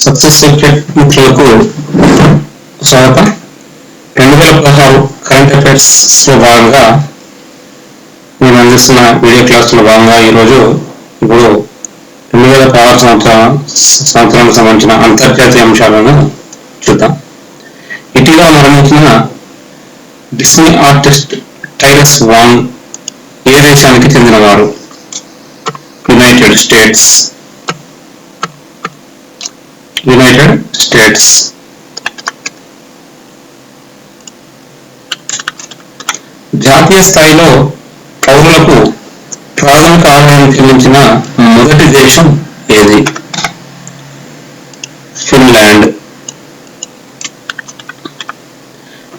Success secret మిత్రులకు స్వాగతం. 2016 current affairs లో భాగంగా మేము అందిస్తున్న వీడియో క్లాసులో భాగంగా ఇప్పుడు 2016 సంవత్సరానికి సంబంధించిన అంతర్జాతీయ అంశాలను చూద్దాం. ఇటీవల మరణించిన డిస్నీ ఆర్టిస్ట్ టైలర్ వాంగ్ ఏ దేశానికి చెందినవారు? United states. జాతీయ స్థాయిలో పౌరులకు ప్రాథమిక ఆదాయం చెల్లించిన మొదటి దేశం ఏది? ఫిన్లాండ్.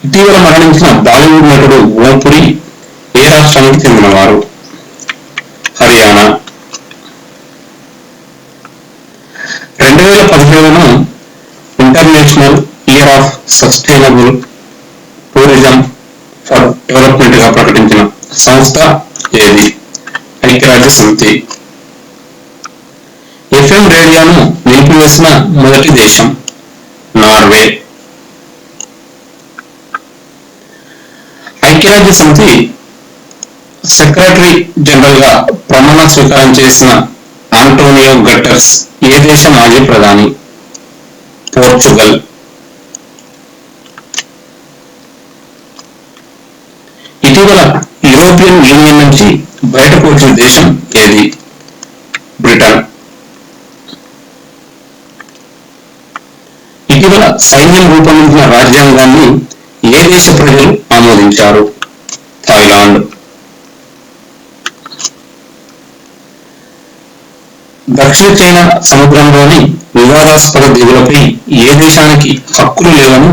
ఇటీవల మరణించిన బాలీవుడ్ నటుడు ఓంపురి ఏ రాష్ట్రానికి చెందినవారు? Haryana. 2017ను international year of sustainable tourism for development గా ప్రకటించిన సంస్థ ఏది? ఐక్యరాజ్య సమితి. FM రేడియోను నిలిపివేసిన మొదటి దేశం నార్వే. ఐక్యరాజ్య సమితి సెక్రటరీ జనరల్ గా ప్రమాణ స్వీకారం చేసిన ఆంటోనియో గటర్స్ ఏ దేశ మాజీ ప్రధాని? పోర్చుగల్. ఇటీవల యూరోపియన్ యూనియన్ నుంచి బయటకు వచ్చిన దేశం ఏది? బ్రిటన్. ఇటీవల సైన్యం రూపొందించిన రాజ్యాంగాన్ని ఏ దేశ ప్రజలు ఆమోదించారు? థాయిలాండ్. దక్షిణ చైనా సముద్రంలోని వివాదాస్పద దీవులపై ఏ దేశానికి హక్కులు లేవని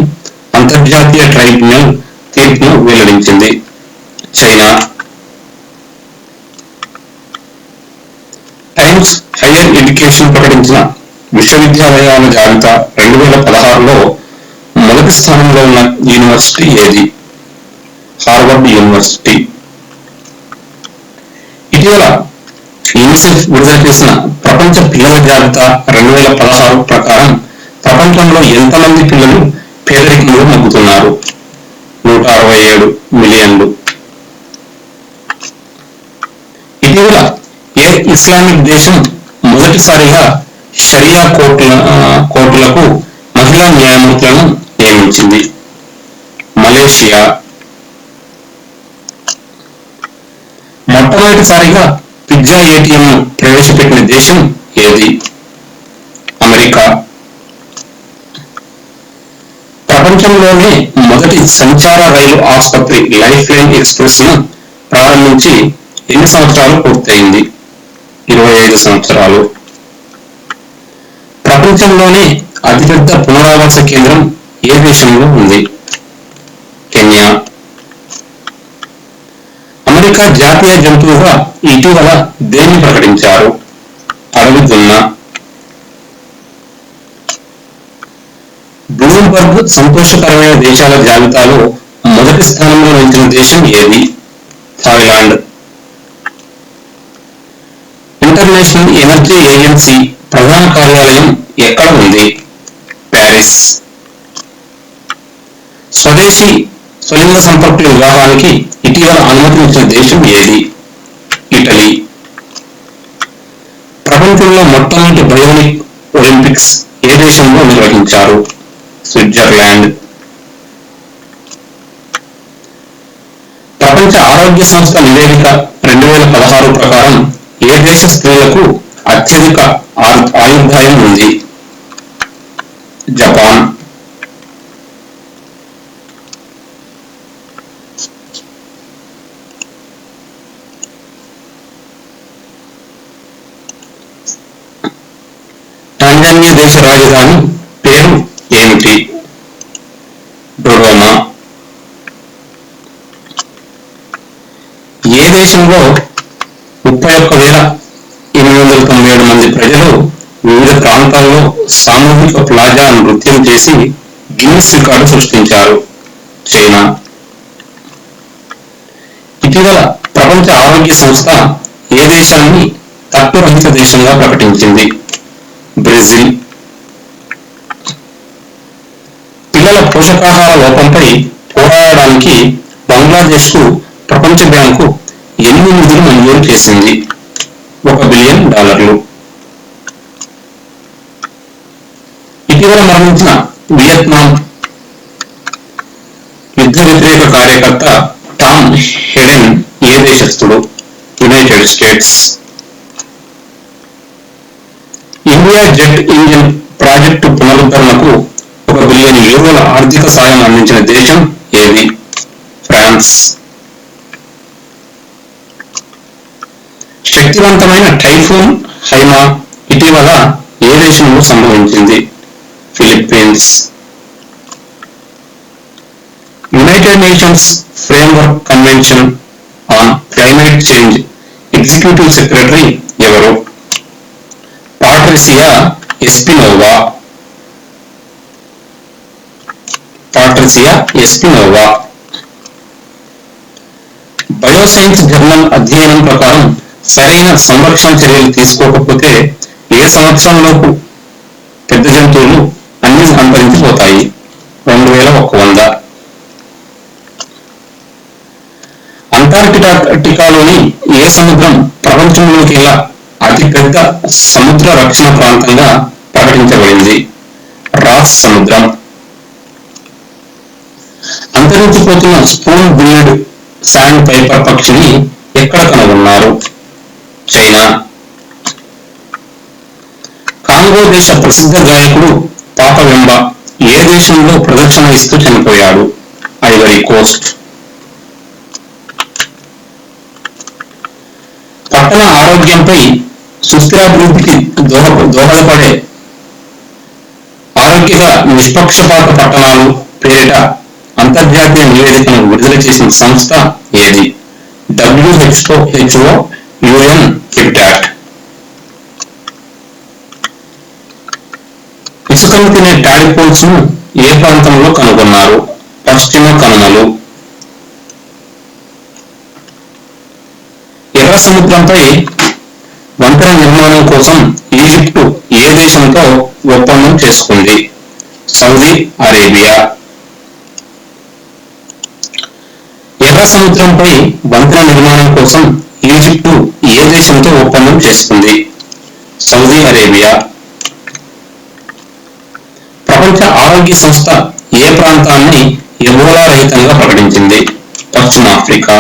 అంతర్జాతీయ ట్రైబ్యునల్ తీర్పును వెల్లడించింది? చైనా. టైమ్స్ హైయర్ ఎడ్యుకేషన్ ప్రకటించిన విశ్వవిద్యాలయాల జాబితా 2016లో మొదటి స్థానంలో ఉన్న యూనివర్సిటీ ఏది? Harvard university. ఇటీవల యూనిసెఫ్ విడుదల చేసిన ప్రపంచ పిల్లల జాబితా 2016 ప్రకారం ప్రపంచంలో ఎంతమంది పిల్లలు పేదరికంలో మగ్గుతున్నారు? 167 మిలియన్లు. ఇటీవల ఏ ఇస్లామిక్ దేశం మొదటిసారిగా షరియా కోర్టులకు మహిళా న్యాయమూర్తులను నియమించింది? మలేషియా. మొట్టమొదటిసారిగా పిజ్జా ATM ను ప్రవేశపెట్టిన దేశం ఏది? అమెరికా. ప్రపంచంలోనే మొదటి సంచార రైలు ఆసుపత్రి లైఫ్ లైన్ ఎక్స్ప్రెస్ ను ప్రారంభించి ఎన్ని సంవత్సరాలు పూర్తయింది? 25 సంవత్సరాలు. ప్రపంచంలోనే అతిపెద్ద పునరావాస కేంద్రం ఏ దేశంలో ఉంది? కెన్యా. అమెరికా జాతీయ జంతువుగా ఇటీవల దేన్ని ప్రకటించారు? అడవి దున్న. బ్లూంబర్గ్ సంతోషకరమైన దేశాల జాబితాలో మొదటి స్థానంలో నిలిచిన దేశం ఏది? థాయిలాండ్. ఇంటర్నేషనల్ ఎనర్జీ ఏజెన్సీ ప్రధాన కార్యాలయం ఎక్కడ ఉంది? ప్యారిస్. స్వదేశీ స్వలింగ సంపర్కుల వివాహానికి ఇటీవల అనుమతించిన దేశం ఏది? ఇటలీ. ప్రపంచంలో మొట్టమొదటి బయోనిక్ ఒలింపిక్స్ ఏ దేశంలో నిర్వహించారు? స్విట్జర్లాండ్. ప్రపంచ ఆరోగ్య సంస్థ నివేదిక 2016 ప్రకారం ఏ దేశ స్త్రీలకు అత్యధిక ఆయుర్దాయం ఉంది? జపాన్. టాంజానియా దేశ రాజధాని పేరు ఏమిటి? డొడోమా. ఏ దేశంలో 31,897 మంది ప్రజలు వివిధ ప్రాంతాల్లో సామూహిక ప్లాజా నృత్యం చేసి గిన్నిస్ రికార్డు సృష్టించారు? చైనా. ఇటీవల ప్రపంచ ఆరోగ్య సంస్థ ఏ దేశాన్ని తప్పు రహిత దేశంగా ప్రకటించింది? బ్రెజిల్. పోషకాహార లోపంపై పోరాడడానికి బంగ్లాదేశ్కు ప్రపంచ బ్యాంకు ఎన్ని నిధులు మంజూరు చేసింది? $1 బిలియన్. ఇటీవల మరణించిన వియత్నాం యుద్ధ వ్యతిరేక కార్యకర్త టామ్ హెడెన్ ఏ దేశస్థుడు? United States. India jet engine project పునరుద్ధరణకు €1 బిలియన్ ఆర్థిక సాయం అందించిన దేశం ఏది? ఫ్రాన్స్. శక్తివంతమైన టైఫూన్ హైమా ఇటీవల ఏ దేశంలో సంభవించింది? Philippines. United nations framework convention on climate change executive secretary ఎవరు? పాట్రిసియా ఎస్పినోవా. బయోసైన్స్ జర్నల్ అధ్యయనం ప్రకారం సరైన సంరక్షణ చర్యలు తీసుకోకపోతే ఏ సంవత్సరంలోపు పెద్ద జంతువులు అన్ని అంతరించిపోతాయి? 2100. అంటార్కిటికాలోని ఏ సముద్రం ప్రపంచంలోకెల్లా అతిపెద్ద సముద్ర రక్షణ ప్రాంతంగా ప్రకటించబడింది? రాస్ సముద్రం. అంతరించిపోతున్న స్పూన్ బిల్డ్ శాండ్ పైపర్ పక్షిని ఎక్కడ కనుగొన్నారు? చైనా. కాంగో దేశ ప్రసిద్ధ గాయకుడు పాప వెంబా ఏ దేశంలో ప్రదక్షిణ ఇస్తూ చనిపోయాడు? Ivory Coast. పట్టణ ఆరోగ్యంపై సుస్థిరాభివృద్ధికి దోహదపడే ఆరోగ్యకర నిష్పక్షపాత పట్టణాలు పేరిట అంతర్జాతీయ నివేదికను విడుదల చేసిన సంస్థ ఏది? WHO, UN, కిప్టాట్. ఇసుకను తినే టాడిపోల్స్ ను ఏ ప్రాంతంలో కనుగొన్నారు? పశ్చిమ కనుమలు. ఎర్ర సముద్రంపై వంతెన నిర్మాణం కోసం ఈజిప్టు ఏ దేశంతో ఒప్పందం చేసుకుంది? Saudi Arabia. ఎర్ర సముద్రంపై వంతెన నిర్మాణం కోసం ఈజిప్టు ఏ దేశంతో ఒప్పందం చేసుకుంది? Saudi Arabia. ప్రపంచ ఆరోగ్య సంస్థ ఏ ప్రాంతాన్ని ఎబోలా రహితంగా ప్రకటించింది? పశ్చిమాఫ్రికా.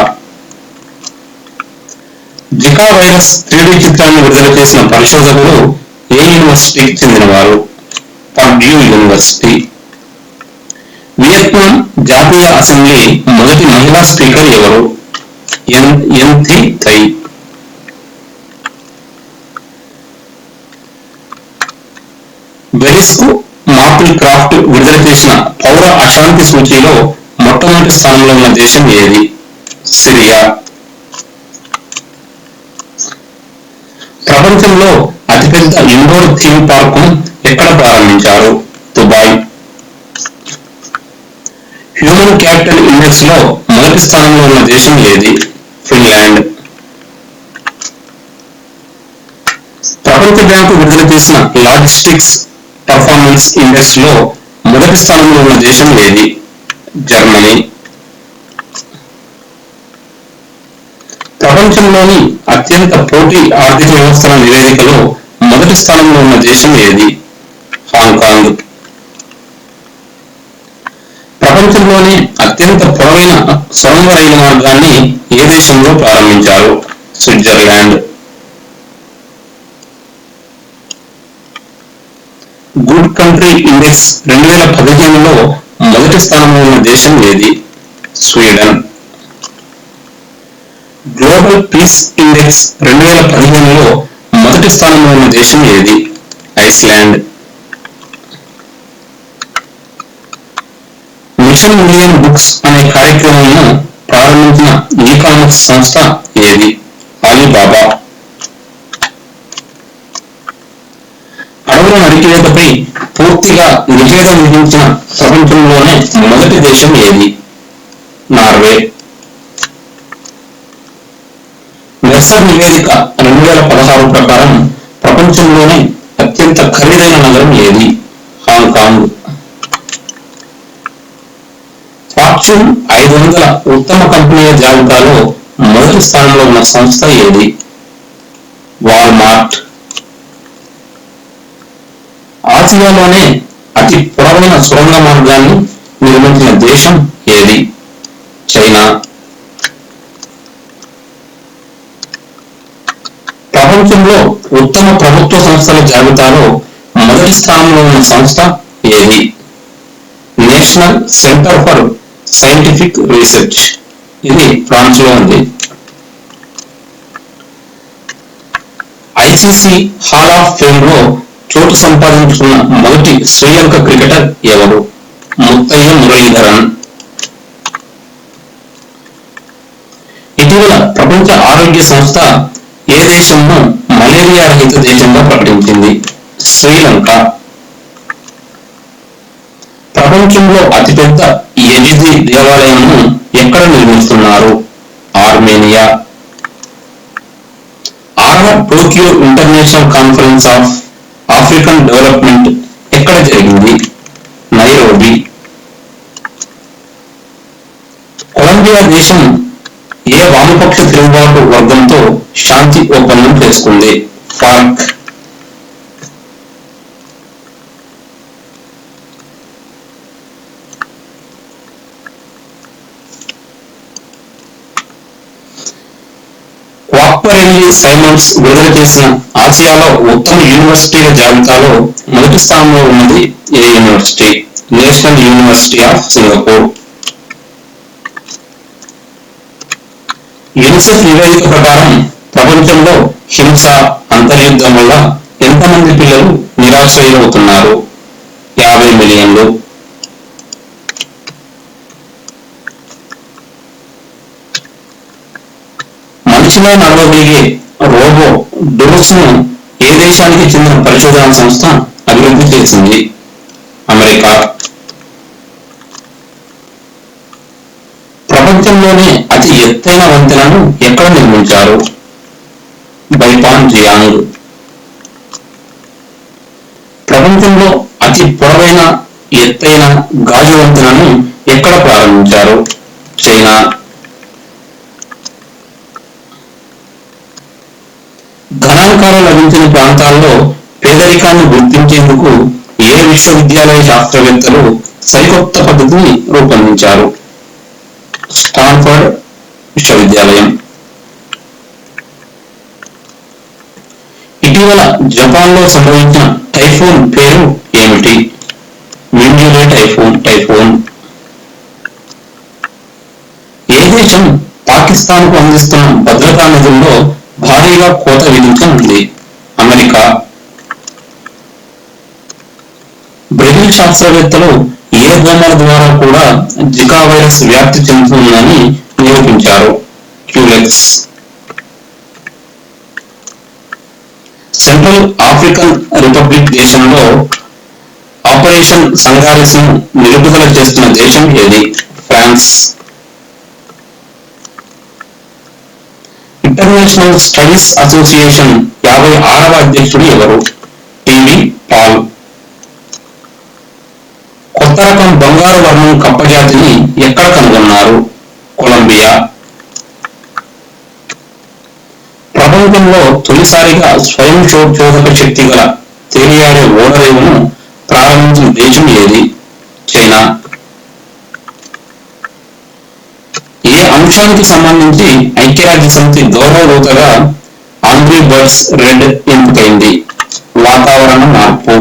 జికా వైరస్ 3D చిత్రాన్ని విడుదల చేసిన పరిశోధకులు ఏ యూనివర్సిటీకి చెందినవారు? Purdue university. వియత్నాం జాతీయ అసెంబ్లీ మొదటి మహిళా స్పీకర్ ఎవరు? ఎన్ థీ థై. వెరిస్కు మాపిల్ క్రాఫ్ట్ విడుదల చేసిన పౌర అశాంతి సూచీలో మొట్టమొదటి స్థానంలో ఉన్న దేశం ఏది? సిరియా. ప్రపంచంలో అతిపెద్ద ఇండోర్ థీమ్ పార్కును ఎక్కడ ప్రారంభించారు? దుబాయ్. హ్యూమన్ క్యాపిటల్ ఇండెక్స్ లో మొదటి స్థానంలో ఉన్న దేశం ఏది? ఫిన్లాండ్. ప్రపంచ బ్యాంకు విడుదల చేసిన లాజిస్టిక్స్ పర్ఫార్మెన్స్ ఇండెక్స్ లో మొదటి స్థానంలో ఉన్న దేశం ఏది? జర్మనీ. ప్రపంచంలోని అత్యంత పోటీ ఆర్థిక వ్యవస్థల నివేదికలో మొదటి స్థానంలో ఉన్న దేశం ఏది? హాంకాంగ్. ప్రపంచంలోని అత్యంత పొడవైన సొరంగ రైలు మార్గాన్ని ఏ దేశంలో ప్రారంభించారు? స్విట్జర్లాండ్. గుడ్ కంట్రీ ఇండెక్స్ 2015లో మొదటి స్థానంలో ఉన్న దేశం ఏది? స్వీడన్. గ్లోబల్ పీస్ ఇండెక్స్ 2015లో మొదటి స్థానంలో ఉన్న దేశం ఏది? ఐస్లాండ్. మిషన్ మిలియన్ బుక్స్ అనే కార్యక్రమంను ప్రారంభించిన ఈ-కామర్స్ సంస్థ ఏది? అలీబాబా. అడవుల నరికివేతపై పూర్తిగా నిషేధం విధించిన ప్రపంచంలోనే మొదటి దేశం ఏది? నార్వే. మెర్సర్ నివేదిక 2016 ప్రకారం ప్రపంచంలోనే అత్యంత ఖరీదైన నగరం ఏది? హాంకాంగ్. ఫార్చ్యూన్ 500 ఉత్తమ కంపెనీల జాబితాలో మొదటి స్థానంలో ఉన్న సంస్థ ఏది? వాల్మార్ట్. ఆసియాలోనే అతి పొడవైన సొరంగ మార్గాన్ని నిర్మించిన దేశం ఏది? చైనా. ప్రపంచంలో ఉత్తమ ప్రభుత్వ సంస్థల జాబితాలో మొదటి స్థానంలో ఉన్న సంస్థ ఏది? National centre for scientific research. ఇది ఫ్రాన్స్ లో ఉంది. ఐసీసీ హాల్ ఆఫ్ ఫేమ్ లో చోటు సంపాదించుకున్న మొదటి శ్రీలంక క్రికెటర్ ఎవరు? ముత్తయ్య మురళీధరన్. ఇటీవల ప్రపంచ ఆరోగ్య సంస్థ ఏ దేశంను మలేరియా రహిత దేశంగా ప్రకటించింది? శ్రీలంక. ప్రపంచంలో అతిపెద్ద యజిది దేవాలయంను ఎక్కడ నిర్మిస్తున్నారు? ఆర్మేనియా. 6వ Tokyo international conference of African development ఎక్కడ జరిగింది? నైరోబి. కొలంబియా దేశం ఏ వామపక్ష తిరుగుబాటు వర్గంతో శాంతి ఒప్పందం చేసుకుంది? ఫార్క్. క్వాక్పరెల్లి సైమన్స్ విడుదల చేసిన ఆసియాలో ఉత్తమ యూనివర్సిటీల జాబితాలో మొదటి స్థానంలో ఉన్నది ఏ university? National University of Singapore. UNICEF నివేదిక ప్రకారం ప్రపంచంలో హింస, అంతర్యుద్ధం వల్ల ఎంతమంది పిల్లలు నిరాశ్రయులవుతున్నారు? 50 మిలియన్లు. మనిషిలో నడవగలిగే రోబో డోస్ ను ఏ దేశానికి చెందిన పరిశోధనా సంస్థ అభివృద్ధి చేసింది? అమెరికా. ప్రపంచంలోనే అతి ఎత్తైన వంతెనను ఎక్కడ నిర్మించారు? బైపాన్ జియాంగ్. ప్రపంచంలో అతి పొడవైన ఎత్తైన గాజు వంతెనను ఎక్కడ ప్రారంభించారు? చైనా. గణాంకాలు లభించిన ప్రాంతాల్లో పేదరికాన్ని గుర్తించేందుకు ఏ విశ్వవిద్యాలయ శాస్త్రవేత్తలు సరికొత్త పద్ధతిని రూపొందించారు? స్టాన్ఫర్డ్ విశ్వవిద్యాలయం. ఇటీవల జపాన్ లో సంభవించిన టైఫూన్ పేరు ఏమిటి? మింజులే టైఫూన్. ఏ దేశం పాకిస్తాన్ కు అందిస్తున్న భద్రతా నిధుల్లో భారీగా కోత విధించనుంది? అమెరికా. బ్రెజిల్ శాస్త్రవేత్తలు ఏ దోమల ద్వారా కూడా జికా వైరస్ వ్యాప్తి చెందుతుందని నిరూపించారు? క్యూలెక్స్. సెంట్రల్ ఆఫ్రికన్ రిపబ్లిక్ దేశంలో ఆపరేషన్ సంగారెస్ ను నిలుపుదల చేస్తున్న దేశం ఏది? ఫ్రాన్స్. ఇంటర్నేషనల్ స్టడీస్ అసోసియేషన్ 56వ అధ్యక్షుడు ఎవరు? టీవీ పాల్. కొత్త రకం బంగారు వర్ణం కప్పజాతిని ఎక్కడ కనుగొన్నారు? కొలంబియా. ప్రపంచంలో తొలిసారిగా స్వయం శోధక శక్తి గల తేలియాడే ఓడరేవును ప్రారంభించిన దేశం ఏది? చైనా. ఏ అంశానికి సంబంధించి ఐక్యరాజ్య సమితి గౌరవ దూతగా ఆండ్రీ బర్డ్స్ రెడ్ ఎంపికైంది? వాతావరణ మార్పు.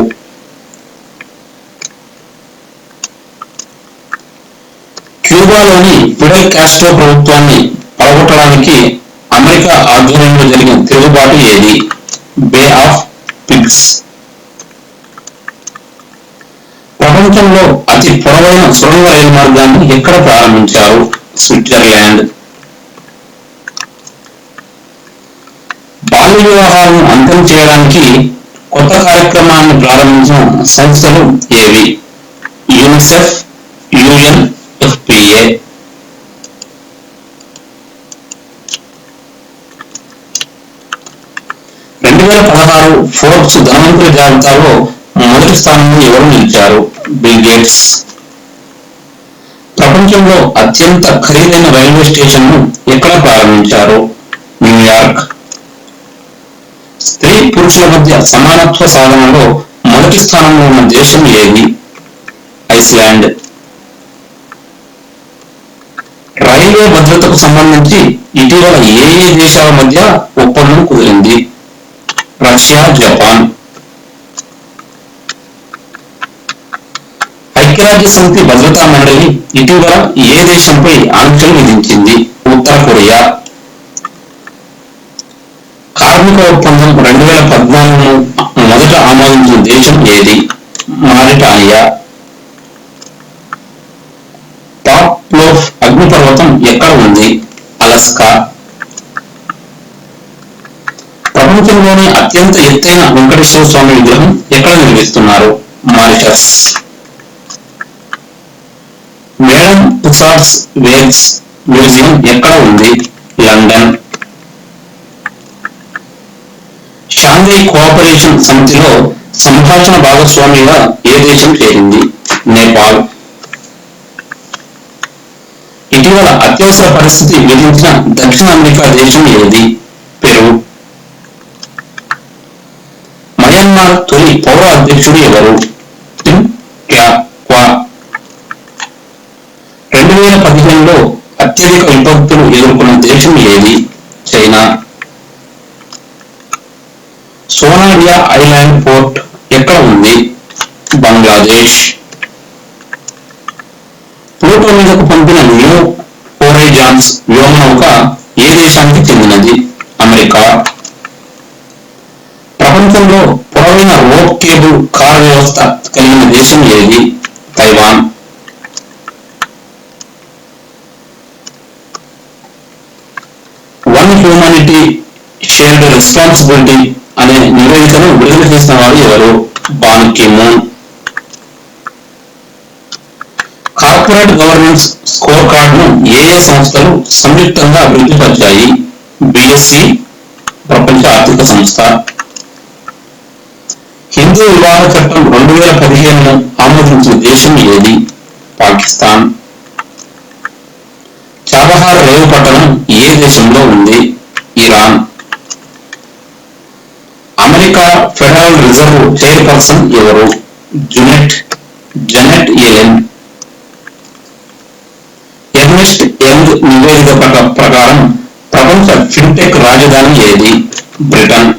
క్యూబాలోని ఫిడెల్ కాస్ట్రో ప్రభుత్వాన్ని పడగొట్టడానికి అమెరికా ఆధ్వర్యంలో జరిగిన తిరుగుబాటు ఏది? బే ఆఫ్ పిగ్స్. ప్రపంచంలో అతి పొడవైన సొరంగ రైలు మార్గాన్ని ఎక్కడ ప్రారంభించారు? స్విట్జర్లాండ్. బాల్య వివాహాలను అంతం చేయడానికి కొత్త కార్యక్రమాన్ని ప్రారంభించిన సంస్థలు ఏవి? UNICEF, UNFPA. ఫోర్బ్స్ ధనవంతుల జాబితాలో మొదటి స్థానంలో ఎవరు నిలిచారు? Bill gates. ప్రపంచంలో అత్యంత ఖరీదైన రైల్వే స్టేషన్ ను ఎక్కడ ప్రారంభించారు? న్యూయార్క్. స్త్రీ పురుషుల మధ్య సమానత్వ సాధనలో మొదటి స్థానంలో ఉన్న దేశం ఏది? ఐస్లాండ్. రైల్వే భద్రతకు సంబంధించి ఇటీవల ఏ దేశాల మధ్య ఒప్పందం కుదిరింది? Russia, Japan. ఐక్యరాజ్య సమితి భద్రతా మండలి ఇటీవల ఏ దేశంపై ఆంక్షలు విధించింది? ఉత్తర కొరియా. కార్మిక ఒప్పందం 2014ను మొదట ఆమోదించిన దేశం ఏది? మారిటానియా. టాప్లోఫ్ అగ్నిపర్వతం ఎక్కడ ఉంది? అలస్కా. ప్రపంచంలోనే అత్యంత ఎత్తైన వెంకటేశ్వర స్వామి విగ్రహం ఎక్కడ నిర్మిస్తున్నారు? Mauritius. Madame Tussauds Wales museum ఎక్కడ ఉంది? లండన్. షాంఘై కోఆపరేషన్ సమితిలో సంభాషణ భాగస్వామిగా ఏ దేశం చేరింది? నేపాల్. ఇటీవల అత్యవసర పరిస్థితి విధించిన దక్షిణ అమెరికా దేశం ఏది? పెరు. మయన్మార్ తొలి పౌర అధ్యక్షుడు ఎవరు? 2015లో అత్యధిక విపత్తులు ఎదుర్కొన్న దేశం ఏది? చైనా. సోనాడియా ఐలాండ్ పోర్ట్ ఎక్కడ ఉంది? బంగ్లాదేశ్. ప్లూటో మీదకు పంపిన న్యూ హోరైజాన్స్ వ్యోమనౌక ఏ దేశానికి చెందినది? అమెరికా. ప్రపంచంలో పొడవైన రోప్ కేబుల్ కార్ వ్యవస్థ కలిగిన దేశం ఏది? Taiwan. One humanity shared responsibility అనే నివేదికను విడుదల చేసిన వారు ఎవరు? బాన్ కి మూన్. కార్పొరేట్ గవర్నెన్స్ స్కోర్ కార్డును ఏ సంస్థలు సంయుక్తంగా అభివృద్ధి పరిచాయి? బిఎస్సి, ప్రపంచ ఆర్థిక సంస్థ. హిందూ వివాహ చట్టం 2015ను ఆమోదించిన దేశం ఏది? పాకిస్తాన్. చాబహార్ రేవు పట్టణం ఏ దేశంలో ఉంది? Iran. America federal reserve chairperson ఎవరు? జెనెట్ యెలెన్. ఎర్నెస్ట్ యంగ్ నివేదిక ప్రకారం ప్రపంచ ఫిన్టెక్ రాజధాని ఏది? బ్రిటన్.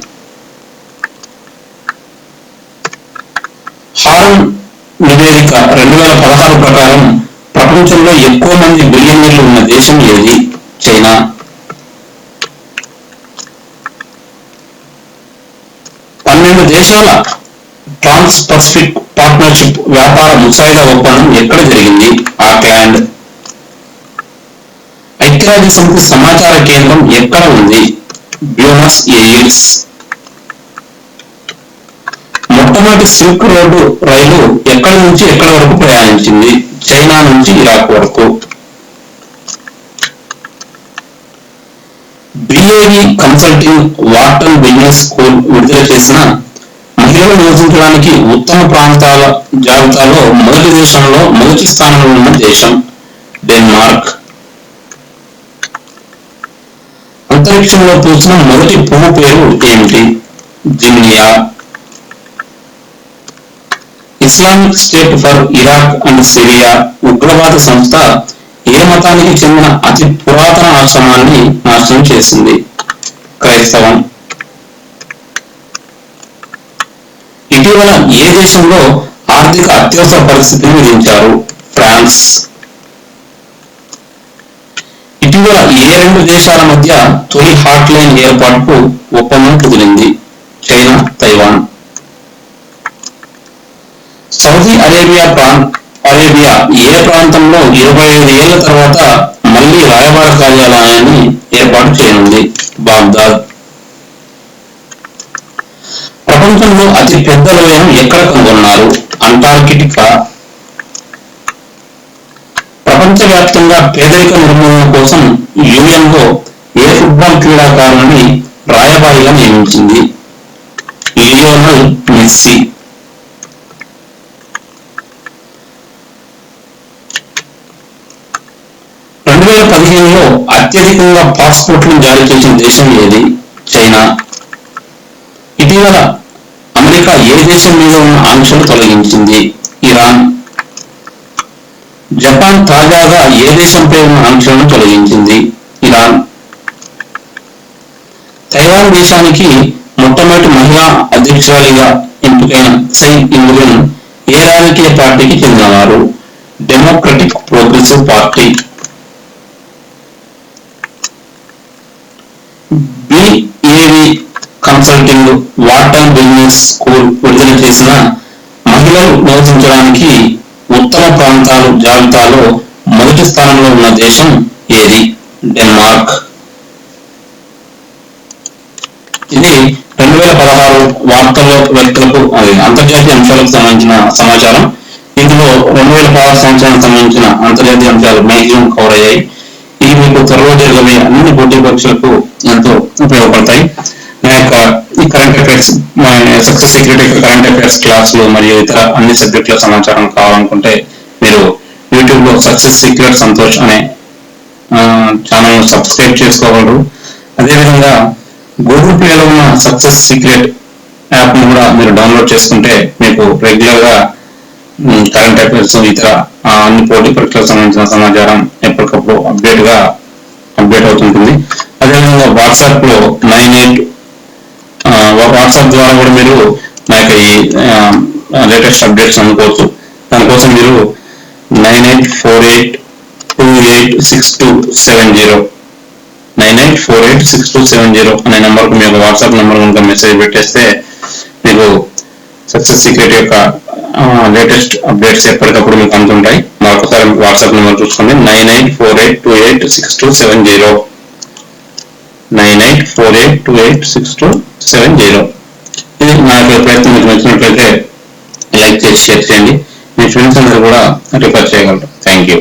హార్న్ నివేదిక 2016 ప్రకారం ప్రపంచంలో ఎక్కువ మంది బిలియనీర్లు ఉన్న దేశం ఏది? చైనా. దేశాల ట్రాన్స్ పసిఫిక్ పార్ట్నర్షిప్ వ్యాపార ముసాయిదా ఒప్పందం ఎక్కడ జరిగింది? ఆక్లాండ్. ఐక్యరాజ్య సమితి సమాచార కేంద్రం ఎక్కడ ఉంది? Buenos heirs. మొట్టమొదటి సిల్క్ రోడ్డు రైలు ఎక్కడి నుంచి ఎక్కడి వరకు ప్రయాణించింది? చైనా నుంచి ఇరాక్ వరకు. BAE consulting Wharton business school విడుదల చేసిన మహిళలు నివసించడానికి ఉత్తమ ప్రాంతాల జాబితాలో మొదటి స్థానంలో ఉన్న దేశం డెన్మార్క్. అంతరిక్షంలో పూసిన మొదటి పువ్వు పేరు ఏమిటి? Zinnia. Islamic State for Iraq and Syria ఉగ్రవాద సంస్థ ఏ మతానికి చెందిన అతి పురాతన ఆశ్రమాన్ని నాశనం చేసింది? క్రైస్తవం. ఇటీవల ఏ దేశంలో ఆర్థిక అత్యవసర పరిస్థితిని విధించారు? ఫ్రాన్స్. ఇటీవల ఏ రెండు దేశాల మధ్య తొలి హాట్ లైన్ ఏర్పాటుకు ఒప్పందం కుదిరింది? China, Taiwan. సౌదీ అరేబియా ఏ ప్రాంతంలో 25 ఏళ్ల తర్వాత మళ్లీ రాయబార కార్యాలయాన్ని ఏర్పాటు చేయనుంది? బాగ్దాద్. ప్రపంచంలో అతి పెద్ద లోయను ఎక్కడ కనుగొన్నారు? అంటార్కిటికా. ప్రపంచవ్యాప్తంగా పేదరిక నిర్మూలన కోసం యుఎన్ఓ ఏ ఫుట్బాల్ క్రీడాకారుని రాయబారిగా నియమించింది? Lionel Messi. అత్యధికంగా పాస్పోర్ట్లను జారీ చేసిన దేశం ఏది? చైనా. ఇటీవల అమెరికా ఏ దేశం మీద ఉన్న ఆంక్షలు తొలగించింది? ఇరాన్. జపాన్ తాజాగా ఏ దేశంపై ఉన్న ఆంక్షలను తొలగించింది? ఇరాన్. తైవాన్ దేశానికి మొట్టమొదటి మహిళా అధ్యక్షురాలిగా ఎంపికైన సై ఇంగ్లున్ ఏ రాజకీయ పార్టీకి చెందినవారు? Democratic progressive party. BAV consulting water business school విడుదల చేసిన మహిళలు నివసించడానికి ఉత్తమ ప్రాంతాలు జాబితాలో మొదటి స్థానంలో ఉన్న దేశం ఏది? డెన్మార్క్. ఇది 2016 వార్తల్లో వ్యక్తులకు అంతర్జాతీయ అంశాలకు సంబంధించిన సమాచారం. ఇందులో 2016 సంవత్సరానికి సంబంధించిన అంతర్జాతీయ అంశాలు మ్యాక్సిమం కవర్ అయ్యాయి. ఇవి మీకు త్వరలో జరగబోయే అన్ని పోటీ పరీక్షలకు ఎంతో ఉపయోగపడతాయి. నా యొక్క ఈ కరెంట్ అఫైర్స్, సక్సెస్ సీక్రెట్ యొక్క కరెంట్ అఫైర్స్ క్లాసులు మరియు ఇతర అన్ని సబ్జెక్టుల సమాచారం కావాలనుకుంటే మీరు యూట్యూబ్ లో సక్సెస్ సీక్రెట్ సంతోష్ అనే ఛానల్ సబ్స్క్రైబ్ చేసుకోగలరు. అదేవిధంగా గూగుల్ ప్లేలో ఉన్న సక్సెస్ సీక్రెట్ యాప్ ను కూడా మీరు డౌన్లోడ్ చేసుకుంటే మీకు రెగ్యులర్ గా కరెంట్ అఫైర్స్, ఇతర అన్ని పోటీ పరీక్షలకు సంబంధించిన సమాచారం ఎప్పటికప్పుడు అప్డేట్ అవుతుంటుంది. అదేవిధంగా వాట్సాప్ లో వాట్సాప్ ద్వారా కూడా మీరు నా యొక్క ఈ లేటెస్ట్ అప్డేట్స్ అందుకోవచ్చు. దానికోసం మీరు 9848286270 98486270 అనే నెంబర్కు మీ యొక్క వాట్సాప్ నెంబర్ కనుక మెసేజ్ పెట్టేస్తే మీకు సక్సెస్ సీక్రెట్ యొక్క లేటెస్ట్ అప్డేట్స్ ఎప్పటికప్పుడు మీకు అందుతుంటాయి. మరొకసారి వాట్సాప్ నెంబర్ చూసుకోండి, 9848286270 9848286270. ఇది నా యొక్క ప్రయత్నం మీకు నచ్చినట్లయితే లైక్ చేసి షేర్ చేయండి. మీ ఫ్రెండ్స్ అందరూ కూడా రిఫర్ చేయగలరు. Thank you.